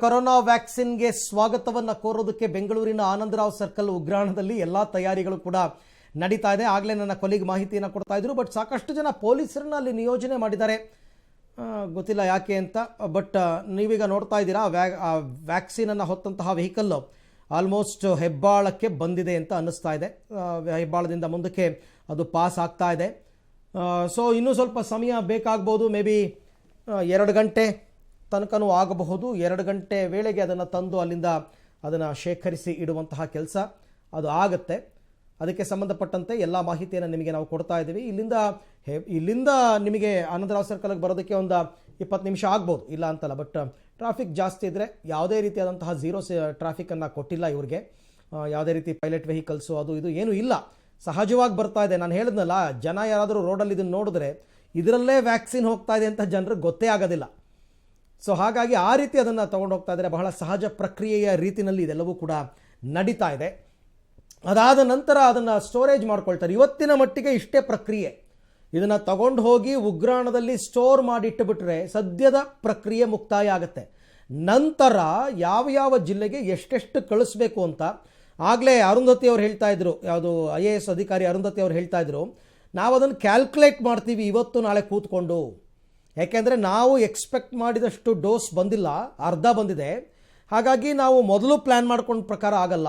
Corona ವ್ಯಾಕ್ಸಿನ್ಗೆ ಸ್ವಾಗತವನ್ನು ಕೋರೋದಕ್ಕೆ ಬೆಂಗಳೂರಿನ Anandrao circle ಉಗ್ರಾಣದಲ್ಲಿ ಎಲ್ಲ ತಯಾರಿಗಳು ಕೂಡ ನಡೀತಾ ಇದೆ. ಆಗಲೇ ನನ್ನ ಕೊಲಿಗ್ ಮಾಹಿತಿಯನ್ನು ಕೊಡ್ತಾ ಇದ್ರು. ಬಟ್ ಸಾಕಷ್ಟು ಜನ ಪೊಲೀಸರನ್ನ ಅಲ್ಲಿ ನಿಯೋಜನೆ ಮಾಡಿದ್ದಾರೆ, ಗೊತ್ತಿಲ್ಲ ಯಾಕೆ ಅಂತ. ಬಟ್ ನೀವೀಗ ನೋಡ್ತಾ ಇದ್ದೀರಾ ವ್ಯಾಕ್ಸಿನನ್ನು ಹೊತ್ತಂತಹ ವೆಹಿಕಲ್ಲು ಆಲ್ಮೋಸ್ಟ್ ಹೆಬ್ಬಾಳಕ್ಕೆ ಬಂದಿದೆ ಅಂತ ಅನ್ನಿಸ್ತಾ ಇದೆ. ಹೆಬ್ಬಾಳದಿಂದ ಮುಂದಕ್ಕೆ ಅದು ಪಾಸ್ ಆಗ್ತಾ ಇದೆ. ಸೊ ಇನ್ನೂ ಸ್ವಲ್ಪ ಸಮಯ ಬೇಕಾಗ್ಬೋದು, ಮೇ ಬಿ 2 ಗಂಟೆ ತನಕನೂ ಆಗಬಹುದು. 2 ಗಂಟೆ ವೇಳೆಗೆ ಅದನ್ನು ತಂದು ಅಲ್ಲಿಂದ ಅದನ್ನು ಶೇಖರಿಸಿ ಇಡುವಂತಹ ಕೆಲಸ ಅದು ಆಗುತ್ತೆ. ಅದಕ್ಕೆ ಸಂಬಂಧಪಟ್ಟಂತೆ ಎಲ್ಲ ಮಾಹಿತಿಯನ್ನು ನಿಮಗೆ ನಾವು ಕೊಡ್ತಾ ಇದ್ದೀವಿ. ಇಲ್ಲಿಂದ ನಿಮಗೆ ಆನಂದರಾವ್ ಸರ್ಕಲ್ಗೆ ಬರೋದಕ್ಕೆ ಒಂದು 20 ನಿಮಿಷ ಆಗ್ಬೋದು, ಇಲ್ಲ ಅಂತಲ್ಲ. ಬಟ್ ಟ್ರಾಫಿಕ್ ಜಾಸ್ತಿ ಇದ್ದರೆ ಯಾವುದೇ ರೀತಿಯಾದಂತಹ ಝೀರೋ ಟ್ರಾಫಿಕನ್ನು ಕೊಟ್ಟಿಲ್ಲ ಇವ್ರಿಗೆ. ಯಾವುದೇ ರೀತಿ ಪೈಲಟ್ ವೆಹಿಕಲ್ಸು ಅದು ಇದು ಏನೂ ಇಲ್ಲ, ಸಹಜವಾಗಿ ಬರ್ತಾ ಇದೆ. ನಾನು ಹೇಳಿದ್ನಲ್ಲ, ಜನ ಯಾರಾದರೂ ರೋಡಲ್ಲಿ ಇದನ್ನು ನೋಡಿದ್ರೆ ಇದರಲ್ಲೇ ವ್ಯಾಕ್ಸಿನ್ ಹೋಗ್ತಾ ಇದೆ ಅಂತ ಜನರಿಗೆ ಗೊತ್ತೇ ಆಗೋದಿಲ್ಲ. ಸೊ ಹಾಗಾಗಿ ಆ ರೀತಿ ಅದನ್ನು ತೊಗೊಂಡು ಹೋಗ್ತಾ ಇದ್ದಾರೆ. ಬಹಳ ಸಹಜ ಪ್ರಕ್ರಿಯೆಯ ರೀತಿಯಲ್ಲಿ ಇದೆಲ್ಲವೂ ಕೂಡ ನಡೀತಾ ಇದೆ. ಅದಾದ ನಂತರ ಅದನ್ನು ಸ್ಟೋರೇಜ್ ಮಾಡ್ಕೊಳ್ತಾರೆ. ಇವತ್ತಿನ ಮಟ್ಟಿಗೆ ಇಷ್ಟೇ ಪ್ರಕ್ರಿಯೆ. ಇದನ್ನು ತಗೊಂಡು ಹೋಗಿ ಉಗ್ರಾಣದಲ್ಲಿ ಸ್ಟೋರ್ ಮಾಡಿಟ್ಟುಬಿಟ್ರೆ ಸದ್ಯದ ಪ್ರಕ್ರಿಯೆ ಮುಕ್ತಾಯ ಆಗುತ್ತೆ. ನಂತರ ಯಾವ ಜಿಲ್ಲೆಗೆ ಎಷ್ಟೆಷ್ಟು ಕಳಿಸ್ಬೇಕು ಅಂತ ಆಗಲೇ ಅರುಂಧತಿ ಅವ್ರು ಹೇಳ್ತಾ ಇದ್ರು, ಯಾವುದು IAS ಅಧಿಕಾರಿ ಅರುಂಧತಿ ಅವ್ರು ಹೇಳ್ತಾ ಇದ್ರು, ನಾವು ಅದನ್ನು ಕ್ಯಾಲ್ಕುಲೇಟ್ ಮಾಡ್ತೀವಿ ಇವತ್ತು ನಾಳೆ ಕೂತ್ಕೊಂಡು. ಯಾಕೆಂದರೆ ನಾವು ಎಕ್ಸ್ಪೆಕ್ಟ್ ಮಾಡಿದಷ್ಟು ಡೋಸ್ ಬಂದಿಲ್ಲ, ಅರ್ಧ ಬಂದಿದೆ. ಹಾಗಾಗಿ ನಾವು ಮೊದಲು ಪ್ಲ್ಯಾನ್ ಮಾಡ್ಕೊಂಡ ಪ್ರಕಾರ ಆಗಲ್ಲ.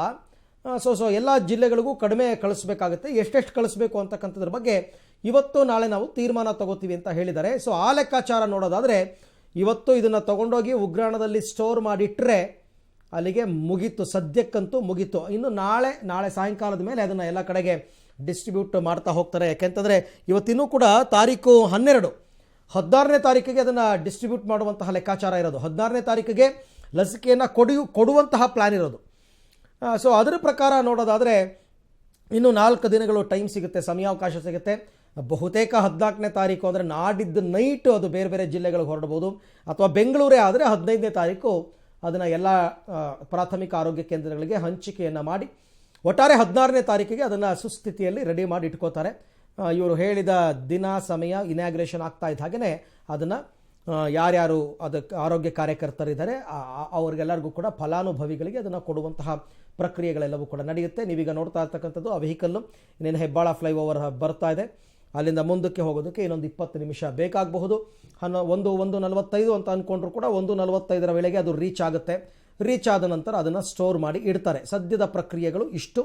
ಸೊ ಎಲ್ಲ ಜಿಲ್ಲೆಗಳಿಗೂ ಕಡಿಮೆ ಕಳಿಸ್ಬೇಕಾಗುತ್ತೆ. ಎಷ್ಟೆಷ್ಟು ಕಳಿಸ್ಬೇಕು ಅಂತಕ್ಕಂಥದ್ರ ಬಗ್ಗೆ ಇವತ್ತು ನಾಳೆ ನಾವು ತೀರ್ಮಾನ ತಗೋತೀವಿ ಅಂತ ಹೇಳಿದ್ದಾರೆ. ಸೊ ಆ ಲೆಕ್ಕಾಚಾರ ನೋಡೋದಾದರೆ ಇವತ್ತು ಇದನ್ನು ತೊಗೊಂಡೋಗಿ ಉಗ್ರಾಣದಲ್ಲಿ ಸ್ಟೋರ್ ಮಾಡಿಟ್ಟರೆ ಅಲ್ಲಿಗೆ ಮುಗೀತು, ಸದ್ಯಕ್ಕಂತೂ ಮುಗೀತು. ಇನ್ನು ನಾಳೆ ಸಾಯಂಕಾಲದ ಮೇಲೆ ಅದನ್ನು ಎಲ್ಲ ಕಡೆಗೆ ಡಿಸ್ಟ್ರಿಬ್ಯೂಟ್ ಮಾಡ್ತಾ ಹೋಗ್ತಾರೆ. ಯಾಕೆಂತಂದರೆ ಇವತ್ತಿನೂ ಕೂಡ ತಾರೀಕು 16ನೇ ತಾರೀಕಿಗೆ ಅದನ್ನು ಡಿಸ್ಟ್ರಿಬ್ಯೂಟ್ ಮಾಡುವಂತಹ ಲೆಕ್ಕಾಚಾರ ಇರೋದು. 16ನೇ ತಾರೀಕಿಗೆ ಲಸಿಕೆಯನ್ನು ಕೊಡುವಂತಹ ಪ್ಲ್ಯಾನ್ ಇರೋದು. ಸೊ ಅದರ ಪ್ರಕಾರ ನೋಡೋದಾದರೆ ಇನ್ನು 4 ದಿನಗಳು ಟೈಮ್ ಸಿಗುತ್ತೆ, ಸಮಯಾವಕಾಶ ಸಿಗುತ್ತೆ. ಬಹುತೇಕ 14ನೇ ತಾರೀಕು ಅಂದರೆ ನಾಡಿದ್ದು ನೈಟು ಅದು ಬೇರೆ ಬೇರೆ ಜಿಲ್ಲೆಗಳಿಗೆ ಹೊರಡ್ಬೋದು. ಅಥವಾ ಬೆಂಗಳೂರೇ ಆದರೆ 15ನೇ ತಾರೀಕು ಅದನ್ನು ಎಲ್ಲ ಪ್ರಾಥಮಿಕ ಆರೋಗ್ಯ ಕೇಂದ್ರಗಳಿಗೆ ಹಂಚಿಕೆಯನ್ನು ಮಾಡಿ ಒಟ್ಟಾರೆ 16ನೇ ತಾರೀಕಿಗೆ ಅದನ್ನು ಸುಸ್ಥಿತಿಯಲ್ಲಿ ರೆಡಿ ಮಾಡಿ ಇಟ್ಕೋತಾರೆ. ಇವರು ಹೇಳಿದ ದಿನ ಸಮಯ ಇನ್ಯಾಗ್ರೇಷನ್ ಆಗ್ತಾ ಇದ್ದ ಹಾಗೆಯೇ ಅದನ್ನು ಯಾರ್ಯಾರು ಅದಕ್ಕೆ ಆರೋಗ್ಯ ಕಾರ್ಯಕರ್ತರಿದ್ದಾರೆ ಅವ್ರಿಗೆಲ್ಲರಿಗೂ ಕೂಡ ಫಲಾನುಭವಿಗಳಿಗೆ ಅದನ್ನು ಕೊಡುವಂತಹ ಪ್ರಕ್ರಿಯೆಗಳೆಲ್ಲವೂ ಕೂಡ ನಡೆಯುತ್ತೆ. ನೀವೀಗ ನೋಡ್ತಾ ಇರ್ತಕ್ಕಂಥದ್ದು ಆ ವೆಹಿಕಲ್ಲು ಇನ್ನೇನು ಹೆಬ್ಬಾಳ ಫ್ಲೈಓವರ್ ಬರ್ತಾ ಇದೆ. ಅಲ್ಲಿಂದ ಮುಂದಕ್ಕೆ ಹೋಗೋದಕ್ಕೆ ಇನ್ನೊಂದು 20 ನಿಮಿಷ ಬೇಕಾಗಬಹುದು. 1:45 ಅಂತ ಅಂದ್ಕೊಂಡ್ರು ಕೂಡ 1:45 ವೇಳೆಗೆ ಅದು ರೀಚ್ ಆಗುತ್ತೆ. ರೀಚ್ ಆದ ನಂತರ ಅದನ್ನು ಸ್ಟೋರ್ ಮಾಡಿ ಇಡ್ತಾರೆ. ಸದ್ಯದ ಪ್ರಕ್ರಿಯೆಗಳು ಇಷ್ಟು.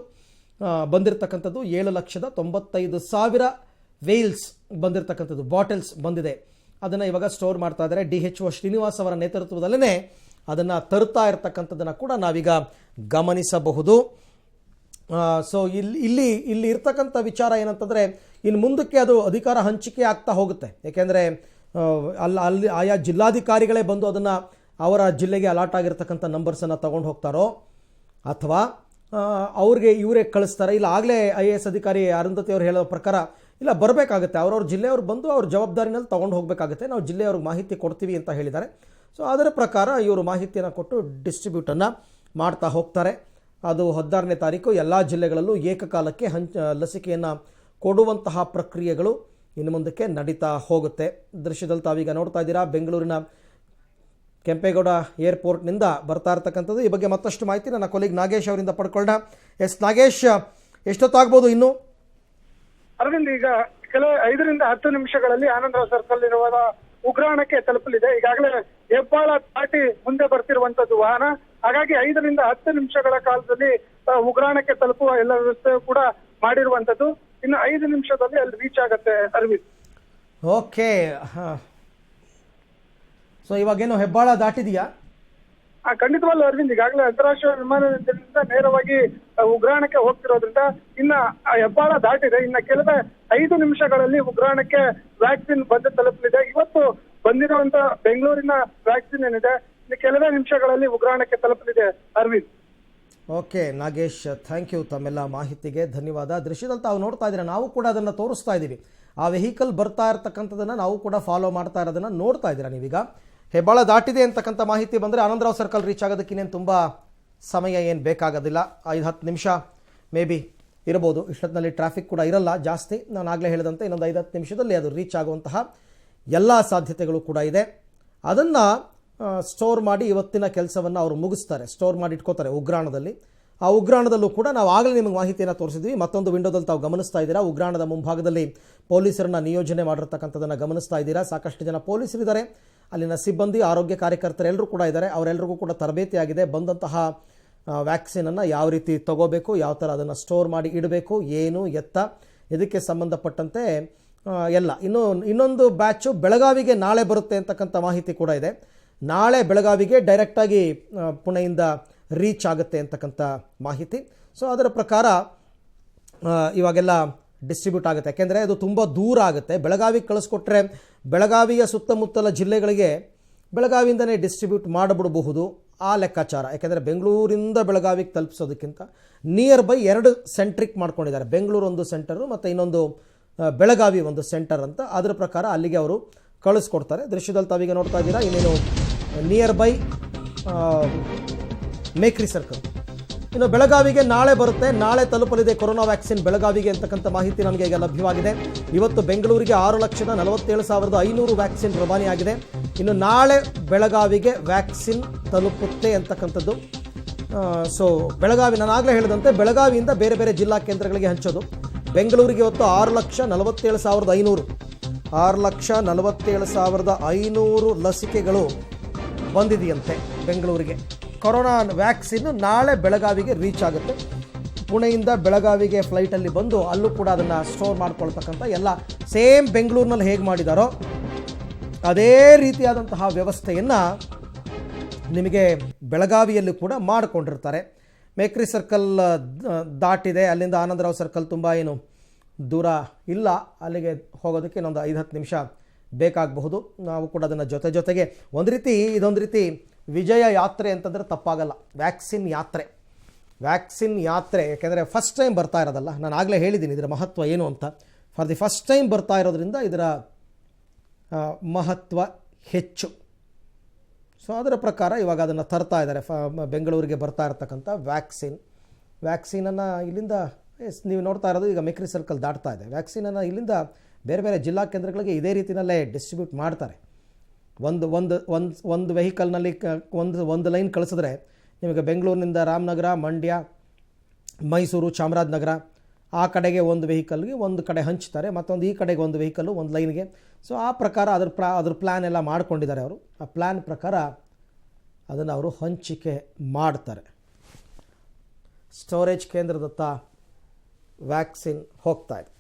ಬಂದಿರತಕ್ಕಂಥದ್ದು 7,95,000 ವೇಲ್ಸ್ ಬಂದಿರತಕ್ಕಂಥದ್ದು, ಬಾಟಲ್ಸ್ ಬಂದಿದೆ. ಅದನ್ನು ಇವಾಗ ಸ್ಟೋರ್ ಮಾಡ್ತಾ ಇದ್ದಾರೆ. DHO ಶ್ರೀನಿವಾಸ್ ಅವರ ನೇತೃತ್ವದಲ್ಲೇ ಅದನ್ನು ತರುತ್ತಾ ಇರತಕ್ಕಂಥದ್ದನ್ನು ಕೂಡ ನಾವೀಗ ಗಮನಿಸಬಹುದು. ಸೊ ಇಲ್ಲಿ ಇರ್ತಕ್ಕಂಥ ವಿಚಾರ ಏನಂತಂದರೆ, ಇನ್ನು ಮುಂದಕ್ಕೆ ಅದು ಅಧಿಕಾರ ಹಂಚಿಕೆ ಆಗ್ತಾ ಹೋಗುತ್ತೆ. ಏಕೆಂದರೆ ಅಲ್ಲಿ ಆಯಾ ಜಿಲ್ಲಾಧಿಕಾರಿಗಳೇ ಬಂದು ಅದನ್ನು ಅವರ ಜಿಲ್ಲೆಗೆ ಅಲಾಟ್ ಆಗಿರ್ತಕ್ಕಂಥ ನಂಬರ್ಸನ್ನು ತೊಗೊಂಡು ಹೋಗ್ತಾರೋ ಅಥವಾ ಅವ್ರಿಗೆ ಇವರೇ ಕಳಿಸ್ತಾರೆ. ಇಲ್ಲ ಆಗಲೇ IAS ಅಧಿಕಾರಿ ಅರುಂಧತಿ ಅವರು ಹೇಳೋ ಪ್ರಕಾರ ಇಲ್ಲ ಬರಬೇಕಾಗುತ್ತೆ, ಅವ್ರವ್ರ ಜಿಲ್ಲೆಯವ್ರು ಬಂದು ಅವ್ರ ಜವಾಬ್ದಾರಿನಲ್ಲಿ ತೊಗೊಂಡು ಹೋಗಬೇಕಾಗುತ್ತೆ, ನಾವು ಜಿಲ್ಲೆಯವ್ರಿಗೆ ಮಾಹಿತಿ ಕೊಡ್ತೀವಿ ಅಂತ ಹೇಳಿದ್ದಾರೆ. ಸೊ ಅದರ ಪ್ರಕಾರ ಇವರು ಮಾಹಿತಿಯನ್ನು ಕೊಟ್ಟು ಡಿಸ್ಟ್ರಿಬ್ಯೂಟನ್ನು ಮಾಡ್ತಾ ಹೋಗ್ತಾರೆ. ಅದು 16ನೇ ತಾರೀಕು ಎಲ್ಲ ಜಿಲ್ಲೆಗಳಲ್ಲೂ ಏಕಕಾಲಕ್ಕೆ ಲಸಿಕೆಯನ್ನು ಕೊಡುವಂತಹ ಪ್ರಕ್ರಿಯೆಗಳು ಇನ್ನು ಮುಂದಕ್ಕೆ ನಡೀತಾ ಹೋಗುತ್ತೆ. ದೃಶ್ಯದಲ್ಲಿ ತಾವೀಗ ನೋಡ್ತಾ ಇದ್ದೀರಾ, ಬೆಂಗಳೂರಿನ ಕೆಂಪೇಗೌಡ ಏರ್ಪೋರ್ಟ್ನಿಂದ ಬರ್ತಾ ಇರ್ತಕ್ಕಂಥದ್ದು. ಈ ಬಗ್ಗೆ ಮತ್ತಷ್ಟು ಮಾಹಿತಿ ನನ್ನ ಕೊಲೀಗ್ ನಾಗೇಶ್ ಅವರಿಂದ ಪಡ್ಕೊಳ್ಳೋಣ. ನಾಗೇಶ್, ಎಷ್ಟೊತ್ತಾಗ್ಬೋದು ಇನ್ನು? ಅರವಿಂದ್, ಈಗ 5 ರಿಂದ 10 ನಿಮಿಷಗಳಲ್ಲಿ ಆನಂದರಾವ್ ಸರ್ಕಲ್ ಇರುವ ಉಗ್ರಾಣಕ್ಕೆ ತಲುಪಲಿದೆ. ಈಗಾಗಲೇ ಹೆಬ್ಬಾಳ ದಾಟಿ ಮುಂದೆ ಬರ್ತಿರುವಂತದ್ದು ವಾಹನ. ಹಾಗಾಗಿ 5 ರಿಂದ 10 ನಿಮಿಷಗಳ ಕಾಲದಲ್ಲಿ ಉಗ್ರಾಣಕ್ಕೆ ತಲುಪುವ ಎಲ್ಲ ವ್ಯವಸ್ಥೆ ಕೂಡ ಮಾಡಿರುವಂತದ್ದು. ಇನ್ನು 5 ನಿಮಿಷದಲ್ಲಿ ಅಲ್ಲಿ ರೀಚ್ ಆಗುತ್ತೆ ಅರವಿಂದ್. ಓಕೆ, ಸೊ ಇವಾಗೇನು ಹೆಬ್ಬಾಳ ದಾಟಿದೆಯಾ? ಖಂಡಿತವಲ್ಲ ಅರವಿಂದ್, ಈಗಾಗಲೇ ಅಂತಾರಾಷ್ಟ್ರೀಯ ವಿಮಾನ ನಿಲ್ದಾಣದಿಂದ ನೇರವಾಗಿ ಉಗ್ರಾಣಕ್ಕೆ ಹೋಗ್ತಿರೋದ್ರಿಂದ ಇನ್ನ ಹೆಬ್ಬಾಳ ದಾಟಿದೆ. ಇನ್ನ ಕೆಲವೇ 5 ನಿಮಿಷಗಳಲ್ಲಿ ಉಗ್ರಾಣಕ್ಕೆ ವ್ಯಾಕ್ಸಿನ್ ಬಂದು ತಲುಪಲಿದೆ. ಇವತ್ತು ಬಂದಿರುವಂತ ಬೆಂಗಳೂರಿನ ವ್ಯಾಕ್ಸಿನ್ ಏನಿದೆ ಇನ್ನು ಕೆಲವೇ ನಿಮಿಷಗಳಲ್ಲಿ ಉಗ್ರಾಣಕ್ಕೆ ತಲುಪಲಿದೆ Aravind. Okay Nagesh, thank you, ತಮ್ಮೆಲ್ಲ ಮಾಹಿತಿಗೆ ಧನ್ಯವಾದ. ದೃಶ್ಯದಲ್ಲಿ ತಾವು ನೋಡ್ತಾ ಇದ್ದೀರಾ, ನಾವು ಕೂಡ ಅದನ್ನು ತೋರಿಸ್ತಾ ಇದ್ದೀವಿ. ಆ ವೆಹಿಕಲ್ ಬರ್ತಾ ಇರ್ತಕ್ಕಂಥದ್ದನ್ನು ನಾವು ಕೂಡ ಫಾಲೋ ಮಾಡ್ತಾ ಇರೋದನ್ನು ನೋಡ್ತಾ ಇದ್ದೀರಾ ನೀವೀಗ. ಹೆಬ್ಬಾಳ ದಾಟಿದೆ ಅಂತಕ್ಕಂಥ ಮಾಹಿತಿ ಬಂದರೆ ಆನಂದರಾವ್ ಸರ್ಕಲ್ ರೀಚ್ ಆಗೋದಕ್ಕೆ ಇನ್ನೇನು ತುಂಬ ಸಮಯ ಏನು ಬೇಕಾಗೋದಿಲ್ಲ, 5-10 ನಿಮಿಷ ಮೇ ಬಿ ಇರ್ಬೋದು. ಇಷ್ಟೊತ್ತಿನಲ್ಲಿ ಟ್ರಾಫಿಕ್ ಕೂಡ ಇರಲ್ಲ ಜಾಸ್ತಿ. ನಾನು ಆಗಲೇ ಹೇಳಿದಂತೆ ಇನ್ನೊಂದು 5-10 ನಿಮಿಷದಲ್ಲಿ ಅದು ರೀಚ್ ಆಗುವಂತಹ ಎಲ್ಲ ಸಾಧ್ಯತೆಗಳು ಕೂಡ ಇದೆ. ಅದನ್ನು ಸ್ಟೋರ್ ಮಾಡಿ ಇವತ್ತಿನ ಕೆಲಸವನ್ನು ಅವರು ಮುಗಿಸ್ತಾರೆ, ಸ್ಟೋರ್ ಮಾಡಿ ಇಟ್ಕೋತಾರೆ ಉಗ್ರಾಣದಲ್ಲಿ. ಆ ಉಗ್ರಾಣದಲ್ಲೂ ಕೂಡ ನಾವು ಆಗಲೇ ನಿಮಗೆ ಮಾಹಿತಿಯನ್ನು ತೋರಿಸಿದ್ವಿ. ಮತ್ತೊಂದು ವಿಂಡೋದಲ್ಲಿ ತಾವು ಗಮನಿಸ್ತಾ ಇದ್ದೀರಾ, ಉಗ್ರಾಣದ ಮುಂಭಾಗದಲ್ಲಿ ಪೊಲೀಸರನ್ನ ನಿಯೋಜನೆ ಮಾಡಿರ್ತಕ್ಕಂಥದ್ದನ್ನು ಗಮನಿಸ್ತಾ ಇದ್ದೀರಾ. ಸಾಕಷ್ಟು ಜನ ಪೊಲೀಸರಿದ್ದಾರೆ, ಅಲ್ಲಿನ ಸಿಬ್ಬಂದಿ, ಆರೋಗ್ಯ ಕಾರ್ಯಕರ್ತರು ಎಲ್ಲರೂ ಕೂಡ ಇದ್ದಾರೆ. ಅವರೆಲ್ಲರಿಗೂ ಕೂಡ ತರಬೇತಿ ಆಗಿದೆ. ಬಂದಂತಹ ವ್ಯಾಕ್ಸಿನನ್ನು ಯಾವ ರೀತಿ ತಗೋಬೇಕು, ಯಾವ ಥರ ಅದನ್ನು ಸ್ಟೋರ್ ಮಾಡಿ ಇಡಬೇಕು, ಏನು ಎತ್ತ, ಇದಕ್ಕೆ ಸಂಬಂಧಪಟ್ಟಂತೆ ಎಲ್ಲ. ಇನ್ನೊಂದು ಬ್ಯಾಚು ಬೆಳಗಾವಿಗೆ ನಾಳೆ ಬರುತ್ತೆ ಅಂತಕ್ಕಂಥ ಮಾಹಿತಿ ಕೂಡ ಇದೆ. ನಾಳೆ ಬೆಳಗಾವಿಗೆ ಡೈರೆಕ್ಟಾಗಿ ಪುಣೆಯಿಂದ ರೀಚ್ ಆಗುತ್ತೆ ಅಂತಕ್ಕಂಥ ಮಾಹಿತಿ. ಸೊ ಅದರ ಪ್ರಕಾರ ಇವಾಗೆಲ್ಲ ಡಿಸ್ಟ್ರಿಬ್ಯೂಟ್ ಆಗುತ್ತೆ. ಯಾಕೆಂದರೆ ಅದು ತುಂಬ ದೂರ ಆಗುತ್ತೆ. ಬೆಳಗಾವಿಗೆ ಕಳಿಸ್ಕೊಟ್ರೆ ಬೆಳಗಾವಿಯ ಸುತ್ತಮುತ್ತಲ ಜಿಲ್ಲೆಗಳಿಗೆ ಬೆಳಗಾವಿಯಿಂದನೇ ಡಿಸ್ಟ್ರಿಬ್ಯೂಟ್ ಮಾಡಿಬಿಡಬಹುದು ಆ ಲೆಕ್ಕಾಚಾರ. ಯಾಕೆಂದರೆ ಬೆಂಗಳೂರಿಂದ ಬೆಳಗಾವಿಗೆ ತಲುಪಿಸೋದಕ್ಕಿಂತ ನಿಯರ್ ಬೈ 2 ಸೆಂಟ್ರಿಕ್ ಮಾಡ್ಕೊಂಡಿದ್ದಾರೆ. ಬೆಂಗಳೂರು ಒಂದು ಸೆಂಟರು ಮತ್ತು ಇನ್ನೊಂದು ಬೆಳಗಾವಿ ಒಂದು ಸೆಂಟರ್ ಅಂತ. ಅದರ ಪ್ರಕಾರ ಅಲ್ಲಿಗೆ ಅವರು ಕಳಿಸ್ಕೊಡ್ತಾರೆ. ದೃಶ್ಯದಲ್ಲಿ ತಾವೀಗ ನೋಡ್ತಾ ಇದ್ದೀರಾ, ಇನ್ನೇನು ನಿಯರ್ ಬೈ ಮೇಕ್ರಿ ಸರ್ಕಲ್. ಇನ್ನು ಬೆಳಗಾವಿಗೆ ನಾಳೆ ಬರುತ್ತೆ, ನಾಳೆ ತಲುಪಲಿದೆ ಕೊರೋನಾ ವ್ಯಾಕ್ಸಿನ್ ಬೆಳಗಾವಿಗೆ ಅಂತಕ್ಕಂಥ ಮಾಹಿತಿ ನಮಗೆ ಈಗ ಲಭ್ಯವಾಗಿದೆ. ಇವತ್ತು ಬೆಂಗಳೂರಿಗೆ 6,47,500 ವ್ಯಾಕ್ಸಿನ್ ರವಾನೆಯಾಗಿದೆ. ಇನ್ನು ನಾಳೆ ಬೆಳಗಾವಿಗೆ ವ್ಯಾಕ್ಸಿನ್ ತಲುಪುತ್ತೆ ಅಂತಕ್ಕಂಥದ್ದು. ಸೊ ಬೆಳಗಾವಿ, ನಾನು ಆಗಲೇ ಹೇಳಿದಂತೆ ಬೆಳಗಾವಿಯಿಂದ ಬೇರೆ ಬೇರೆ ಜಿಲ್ಲಾ ಕೇಂದ್ರಗಳಿಗೆ ಹಂಚೋದು. ಬೆಂಗಳೂರಿಗೆ ಇವತ್ತು 6,47,500 6,47,500 ಲಸಿಕೆಗಳು ಬಂದಿದೆಯಂತೆ ಬೆಂಗಳೂರಿಗೆ. ಕೊರೋನಾ ವ್ಯಾಕ್ಸಿನ್ ನಾಳೆ ಬೆಳಗಾವಿಗೆ ರೀಚ್ ಆಗುತ್ತೆ. ಪುಣೆಯಿಂದ ಬೆಳಗಾವಿಗೆ ಫ್ಲೈಟಲ್ಲಿ ಬಂದು ಅಲ್ಲೂ ಕೂಡ ಅದನ್ನು ಸ್ಟೋರ್ ಮಾಡ್ಕೊಳ್ತಕ್ಕಂಥ ಎಲ್ಲ ಸೇಮ್ ಬೆಂಗಳೂರಿನಲ್ಲಿ ಹೇಗೆ ಮಾಡಿದಾರೋ ಅದೇ ರೀತಿಯಾದಂತಹ ವ್ಯವಸ್ಥೆಯನ್ನು ನಿಮಗೆ ಬೆಳಗಾವಿಯಲ್ಲಿ ಕೂಡ ಮಾಡಿಕೊಂಡಿರ್ತಾರೆ. ಮೇಕ್ರಿ ಸರ್ಕಲ್ ದಾಟಿದೆ, ಅಲ್ಲಿಂದ ಆನಂದರಾವ್ ಸರ್ಕಲ್ ತುಂಬ ಏನು ದೂರ ಇಲ್ಲ. ಅಲ್ಲಿಗೆ ಹೋಗೋದಕ್ಕೆ ಇನ್ನೊಂದು 5-10 ನಿಮಿಷ ಬೇಕಾಗಬಹುದು. ನಾವು ಕೂಡ ಅದನ್ನು ಜೊತೆಗೆ ಇದೊಂದು ರೀತಿ ವಿಜಯ ಯಾತ್ರೆ ಅಂತಂದರೆ ತಪ್ಪಾಗಲ್ಲ. ವ್ಯಾಕ್ಸಿನ್ ಯಾತ್ರೆ ಯಾಕೆಂದರೆ ಫಸ್ಟ್ ಟೈಮ್ ಬರ್ತಾ ಇರೋದಲ್ಲ. ನಾನು ಆಗಲೇ ಹೇಳಿದ್ದೀನಿ ಇದರ ಮಹತ್ವ ಏನು ಅಂತ. ಫಾರ್ ದಿ ಫಸ್ಟ್ ಟೈಮ್ ಬರ್ತಾ ಇರೋದ್ರಿಂದ ಇದರ ಮಹತ್ವ ಹೆಚ್ಚು. ಸೊ ಅದರ ಪ್ರಕಾರ ಇವಾಗ ಅದನ್ನು ತರ್ತಾ ಇದ್ದಾರೆ. ಬೆಂಗಳೂರಿಗೆ ಬರ್ತಾ ಇರತಕ್ಕಂಥ ವ್ಯಾಕ್ಸಿನನ್ನು ಇಲ್ಲಿಂದ ನೀವು ನೋಡ್ತಾ ಇರೋದು ಈಗ ಮೇಕ್ರಿ ಸರ್ಕಲ್ ದಾಟ್ತಾ ಇದೆ. ವ್ಯಾಕ್ಸಿನನ್ನು ಇಲ್ಲಿಂದ ಬೇರೆ ಬೇರೆ ಜಿಲ್ಲಾ ಕೇಂದ್ರಗಳಿಗೆ ಇದೇ ರೀತಿಯಲ್ಲೇ ಡಿಸ್ಟ್ರಿಬ್ಯೂಟ್ ಮಾಡ್ತಾರೆ. ಒಂದು ವೆಹಿಕಲ್ನಲ್ಲಿ ಒಂದು ಲೈನ್ ಕಳಿಸಿದ್ರೆ ನಿಮಗೆ ಬೆಂಗಳೂರಿನಿಂದ ರಾಮನಗರ, ಮಂಡ್ಯ, ಮೈಸೂರು, ಚಾಮರಾಜನಗರ ಆ ಕಡೆಗೆ ಒಂದು ವೆಹಿಕಲ್ಗೆ ಒಂದು ಕಡೆ ಹಂಚ್ತಾರೆ, ಮತ್ತೊಂದು ಈ ಕಡೆಗೆ ಒಂದು ವೆಹಿಕಲ್ಲು ಒಂದು ಲೈನ್ಗೆ. ಸೊ ಆ ಪ್ರಕಾರ ಅದ್ರ ಪ್ಲ್ಯಾನ್ ಎಲ್ಲ ಮಾಡ್ಕೊಂಡಿದ್ದಾರೆ ಅವರು. ಆ ಪ್ಲ್ಯಾನ್ ಪ್ರಕಾರ ಅದನ್ನು ಅವರು ಹಂಚಿಕೆ ಮಾಡ್ತಾರೆ. ಸ್ಟೋರೇಜ್ ಕೇಂದ್ರದತ್ತ ವ್ಯಾಕ್ಸಿನ್ ಹೋಗ್ತಾ ಇದೆ.